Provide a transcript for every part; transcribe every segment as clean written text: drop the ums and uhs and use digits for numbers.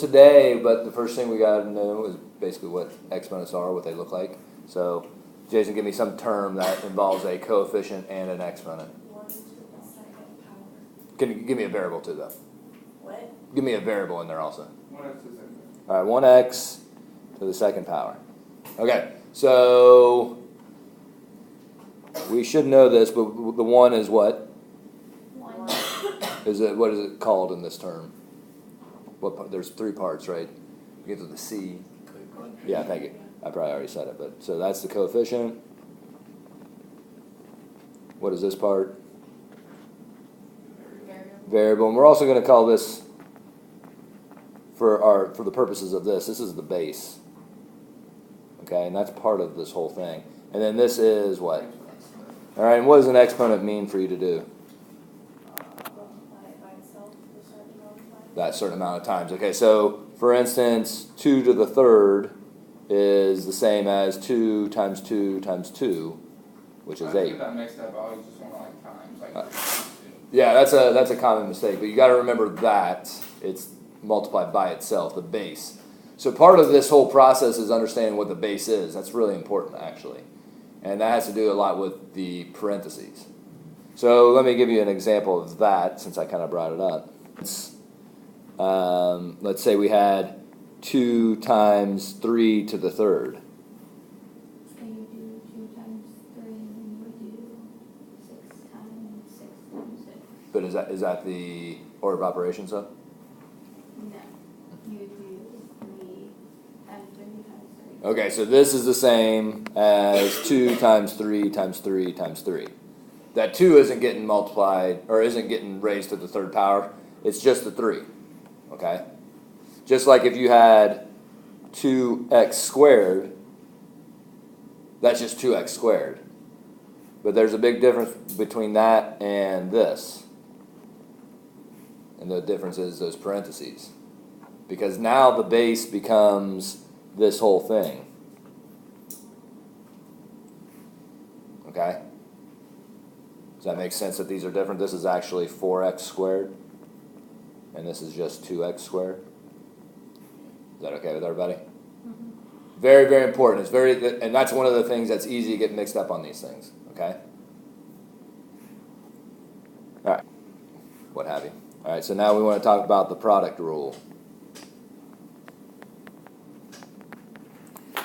today, but the first thing we got to know is basically what exponents are, what they look like. So, Jason, give me some term that involves a coefficient and an exponent. 1 to the second power. Can you give me a variable too, though? What? Give me a variable in there also. 1x to the second All right, 1x to the second power. Okay, so we should know this, but the 1 is what? 1. What is it called in this term? There's 3 parts, right? You get to the C. Yeah, thank you. I probably already said it, but so that's the coefficient. What is this part? Variable. And we're also going to call this, for the purposes of this is the base. Okay, and that's part of this whole thing. And then this is what? All right, and what does an exponent mean for you to do? Multiply it by itself a certain amount of times. That certain amount of times. Okay, so for instance, 2 to the third is the same as 2 times 2 times 2, which is 8. I get that mixed up. I always just want to like times, like 3 times 2. Yeah, that's a common mistake, but you got to remember that it's multiplied by itself, the base. So part of this whole process is understanding what the base is. That's really important, actually. And that has to do a lot with the parentheses. So let me give you an example of that, since I kind of brought it up. Let's say we had 2 times 3 to the third. So you do 2 times 3, and then you would do 6 times 6 times 6. But is that the order of operations, though? No. You would do 3 times 3 times 3. Okay, so this is the same as 2 times 3 times 3 times 3. That 2 isn't getting multiplied, or isn't getting raised to the third power. It's just the 3, okay? Just like if you had 2x squared, that's just 2x squared. But there's a big difference between that and this. And the difference is those parentheses. Because now the base becomes this whole thing. Okay? Does that make sense that these are different? This is actually 4x squared. And this is just 2x squared. Is that okay with everybody? Mm-hmm. Very, very important. And that's one of the things that's easy to get mixed up on these things. Okay? All right. What have you. All right, so now we want to talk about the product rule.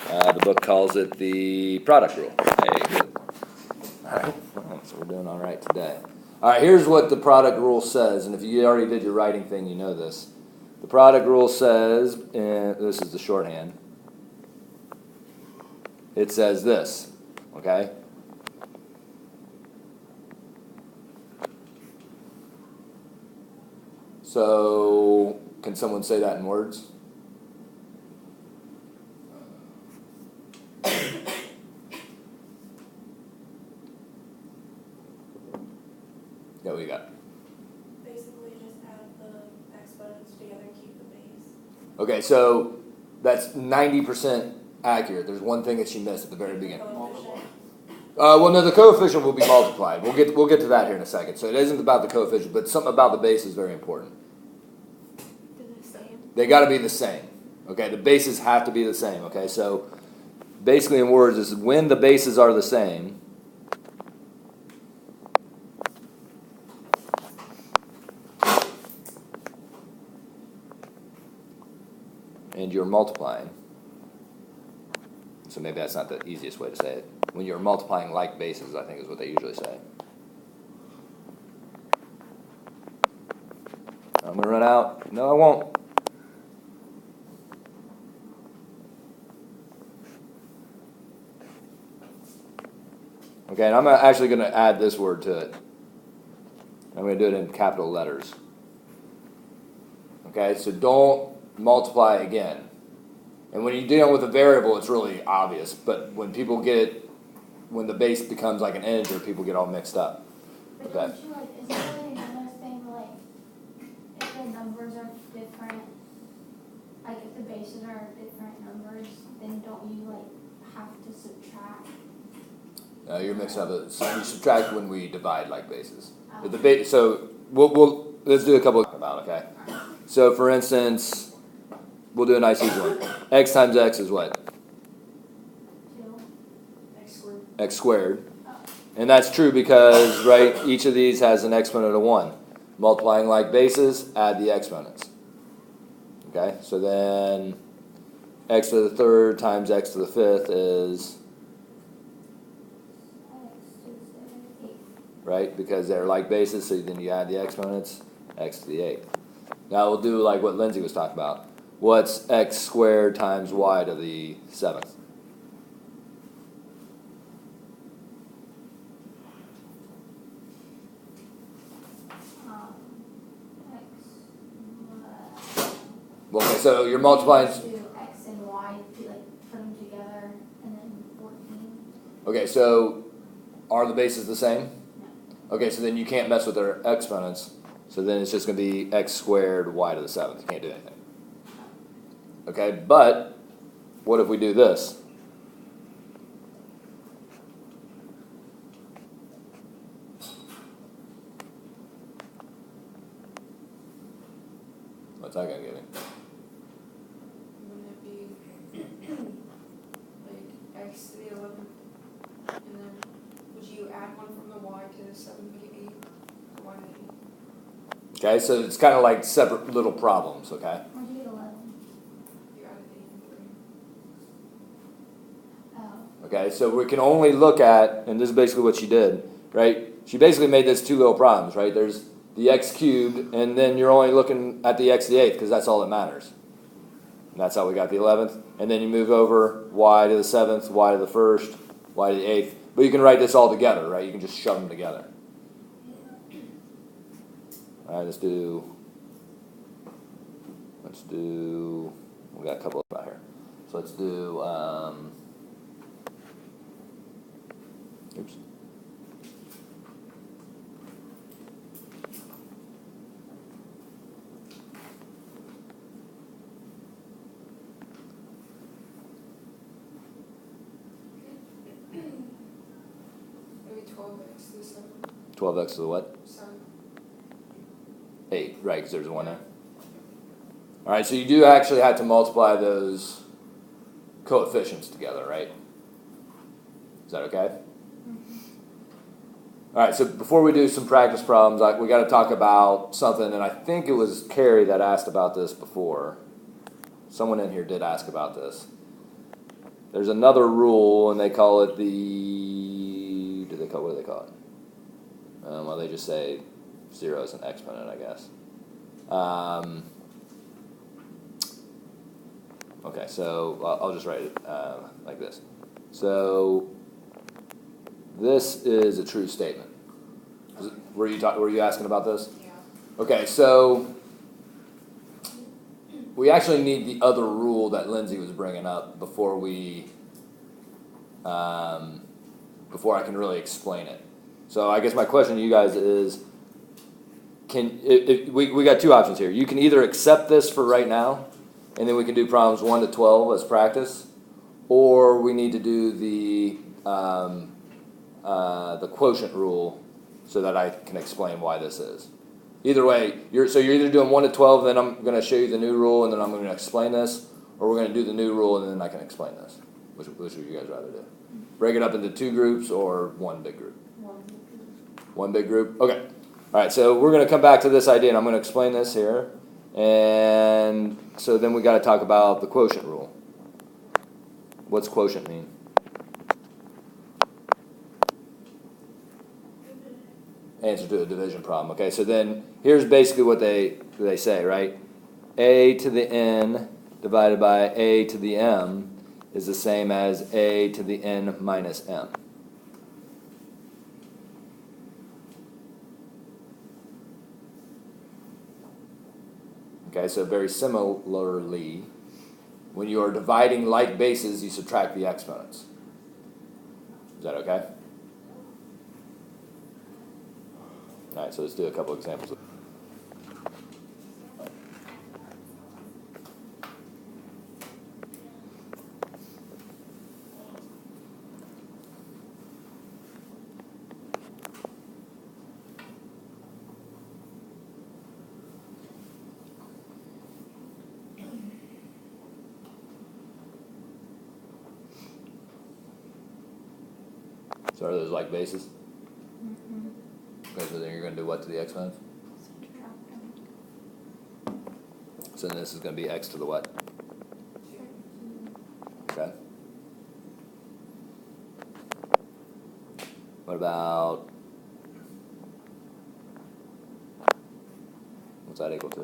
The book calls it the product rule. Hey, good. All right, so we're doing all right today. All right, here's what the product rule says, and if you already did your writing thing, you know this. The product rule says, and this is the shorthand, it says this, okay? So, can someone say that in words? Yeah, what you got? Basically, just add the exponents together and keep the base. Okay, so that's 90% accurate. There's one thing that she missed at the very beginning. Coefficient. Well, no, the coefficient will be multiplied. We'll get to that here in a second. So it isn't about the coefficient, but something about the base is very important. They're the same. They got to be the same. Okay, the bases have to be the same. Okay, so basically in words is when the bases are the same, and you're multiplying. So maybe that's not the easiest way to say it. When you're multiplying like bases, I think is what they usually say. I'm going to run out. No, I won't. Okay, and I'm actually going to add this word to it. I'm going to do it in capital letters. Okay, so don't multiply again. And when you're dealing with a variable, it's really obvious. But when people when the base becomes like an integer, people get all mixed up. But Okay. don't you, like, isn't there another thing, like, if the numbers are different, like, if the bases are different numbers, then don't you, like, have to subtract? You're mixed up. So we subtract when we divide like bases. So we'll let's do a couple about, okay? So for instance, we'll do a nice easy one. X times x is what? 2. X squared. X squared. And that's true because, right, each of these has an exponent of 1. Multiplying like bases, add the exponents. Okay, so then x to the third times x to the fifth is, X to the 8. right, because they're like bases, so then you add the exponents, x to the 8th. Now we'll do like what Lindsay was talking about. What's x squared times y to the 7th? X, Well, okay, so you're multiplying. do X and Y, like put them together, and then 14. Okay, so are the bases the same? Okay, so then you can't mess with their exponents. So then it's just going to be x squared y to the 7th. You can't do anything. Okay, but what if we do this? What's that going to give you? Wouldn't it be like x to the 11th? And then would you add one from the y to the 7th, make it 8? Or y to 8? Okay, so it's kind of like separate little problems, okay? Where'd you get 11? You added 8 and 3. Oh. Okay, so we can only look at, and this is basically what she did, right? She basically made this two little problems, right? There's the x cubed, and then you're only looking at the x to the 8th because that's all that matters. And that's how we got the 11th. And then you move over y to the 7th, y to the 1st, y to the 8th. But you can write this all together, right? You can just shove them together. All right, let's do, we got a couple of out here. So let's do, oops. Maybe 12x to the 7th. 12x to the what? 7. 8, right, because there's a 1 there. All right, so you do actually have to multiply those coefficients together, right? Is that okay? All right, so before we do some practice problems, we got to talk about something, and I think it was Carrie that asked about this before. Someone in here did ask about this. There's another rule, and they call it the, what do they call it? Well, they just say 0 is an exponent, I guess. Okay, so I'll just write it like this. So this is a true statement. Were you asking about this? Yeah. Okay, so we actually need the other rule that Lindsay was bringing up before I can really explain it. So I guess my question to you guys is, we got two options here. You can either accept this for right now, and then we can do problems 1 to 12 as practice, or we need to do the quotient rule so that I can explain why this is. Either way, you're either doing 1 to 12, then I'm going to show you the new rule, and then I'm going to explain this, or we're going to do the new rule, and then I can explain this. Which would you guys rather do? Break it up into two groups or one big group? One big group? Okay. All right, so we're going to come back to this idea, and I'm going to explain this here. And so then we got to talk about the quotient rule. What's quotient mean? Answer to a division problem. Okay, so then here's basically what they say, right? A to the n divided by a to the m is the same as a to the n minus m. Okay, so very similarly, when you are dividing like bases, you subtract the exponents. Is that okay? All right, so let's do a couple examples. So are those like bases? Mm-hmm. Okay, so then you're going to do what to the exponents? Subtract them. So then this is going to be x to the what? 13. Okay. What about, what's that equal to?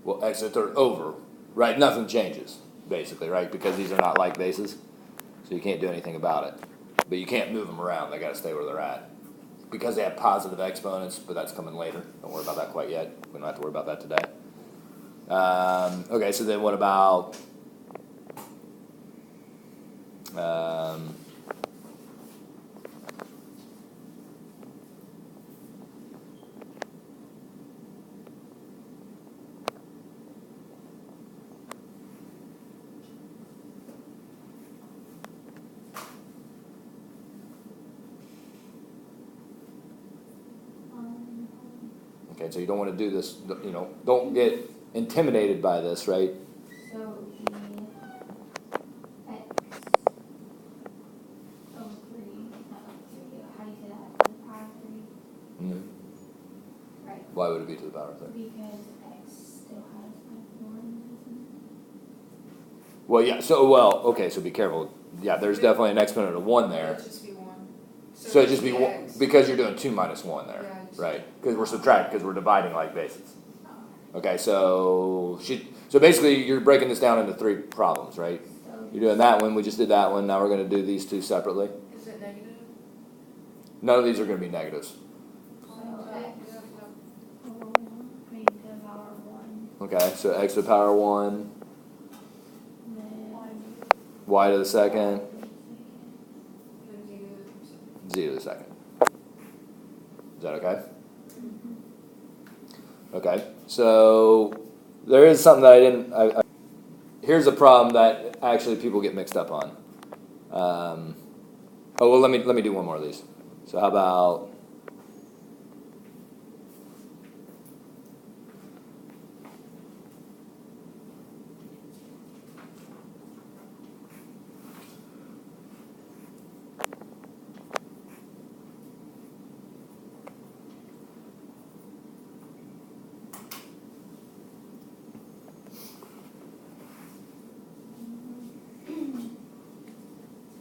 Well, x to the third over, right? Nothing changes, basically, right? Because these are not like bases, so you can't do anything about it. But you can't move them around. They got to stay where they're at. Because they have positive exponents, but that's coming later. Don't worry about that quite yet. We don't have to worry about that today. Okay, so then what about okay, so you don't want to do this, you know, don't get intimidated by this, right? So the x over 3, not over 3, how do you say that? To the power of 3? Mm-hmm. Right. Why would it be to the power of 3? Because x still has like 1, doesn't it? Well, yeah, okay, so be careful. Yeah, there's definitely an exponent of 1 there. It'd just be 1. So it'd just be 1, X. because you're doing 2 minus 1 there, Yeah, just- right? Because we're subtracting, because we're dividing like bases. Oh. Okay, so basically you're breaking this down into 3 problems, right? So You're doing that one, we just did that one, now we're going to do these 2 separately. Is it negative? None of these are going to be negatives. So Yeah, x yeah. over 1, maybe to the power of 1, Okay, so x to the power 1, then y to the second, Then negative. z to the second. Is that okay? Okay, so there is something that I didn't. Here's a problem that actually people get mixed up on. Oh well, let me do one more of these. So how about?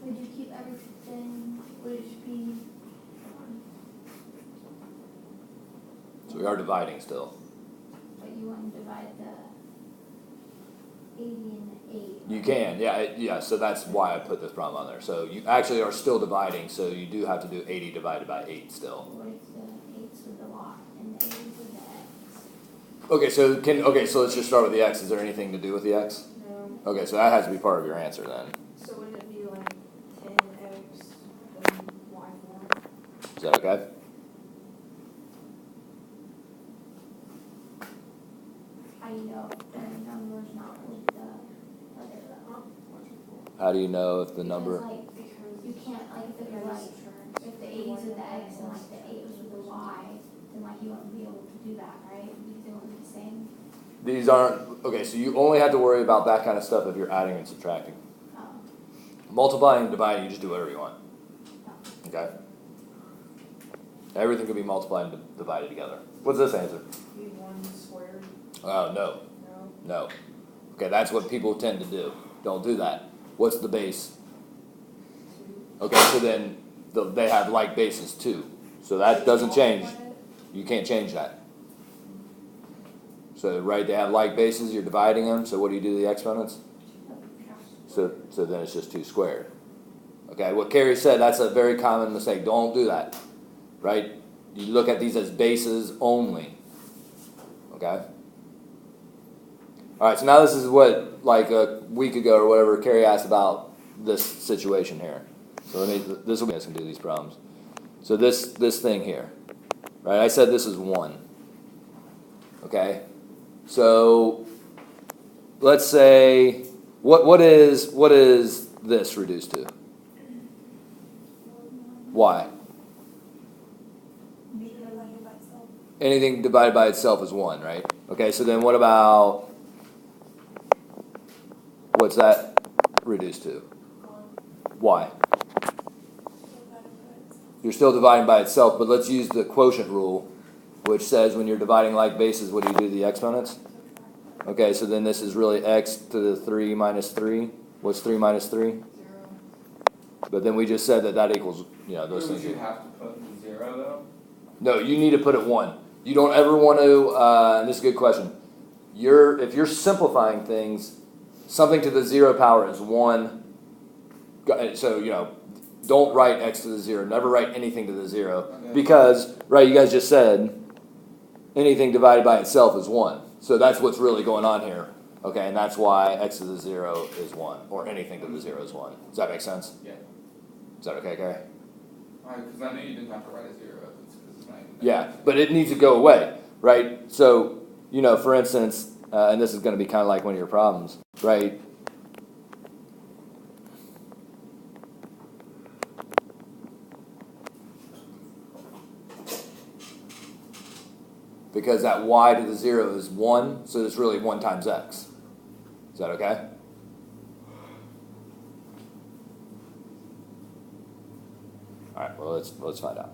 would you keep everything, would it be, So we are dividing still. but you want to divide the 80 and the 8? You can, yeah. So that's why I put this problem on there. So you actually are still dividing. So you do have to do 80 divided by 8 still. What if the 8's with the y and the 8's with the x? Okay, so let's just start with the x. Is there anything to do with the x? No. Okay, so that has to be part of your answer then. So wouldn't it be like 10x and y4? Is that okay? How do you know if the number's not with the other level? How do you know if the number? Because, like, you can't, like, if it was like, if the 80's with the x and like the 8 was with the y, then like you wouldn't be able to do that, right? Because they wouldn't be the same. These aren't, okay, so you only have to worry about that kind of stuff if you're adding and subtracting. Oh, Multiplying and dividing, you just do whatever you want. oh. Okay? Everything can be multiplied and divided together. What's this answer? Be 1 squared? Oh, no. No. No. Okay, that's what people tend to do. Don't do that. What's the base? 2. Okay, so then they have like bases too. So that doesn't change. You can't change that. So, right, they have like bases, you're dividing them, so what do you do to the exponents? So then it's just 2 squared. Okay, what Carrie said, that's a very common mistake. Don't do that, right? You look at these as bases only. Okay? All right, so now this is what, like a week ago or whatever, Carrie asked about this situation here. So this will be us can do these problems. So this thing here, right? I said this is 1. Okay? So let's say what is this reduced to? Why? Anything divided by itself is 1, right? Okay, so then what about what's that reduced to? Why? You're still dividing by itself, but let's use the quotient rule, which says when you're dividing like bases, what do you do to the exponents? Okay, so then this is really x to the 3 minus 3. What's 3 minus 3? 0. But then we just said that equals, those Would things. you have to put the 0 though? No, you need to put it 1. You don't ever want to, and this is a good question. If you're simplifying things, something to the 0 power is 1. So, don't write x to the 0. Never write anything to the 0. Okay. Because, right, you guys just said anything divided by itself is 1. So that's what's really going on here. Okay, and that's why x to the 0 is 1. Or anything to the 0 is 1. Does that make sense? Yeah. Is that okay, Gary? Alright, because I knew you didn't have to write a 0. It's not even Yeah, but it needs to go away, right? So, for instance, and this is going to be kind of like one of your problems, right? Because that y to the 0 is 1, so it's really 1 times x. Is that okay? All right, well, let's find out.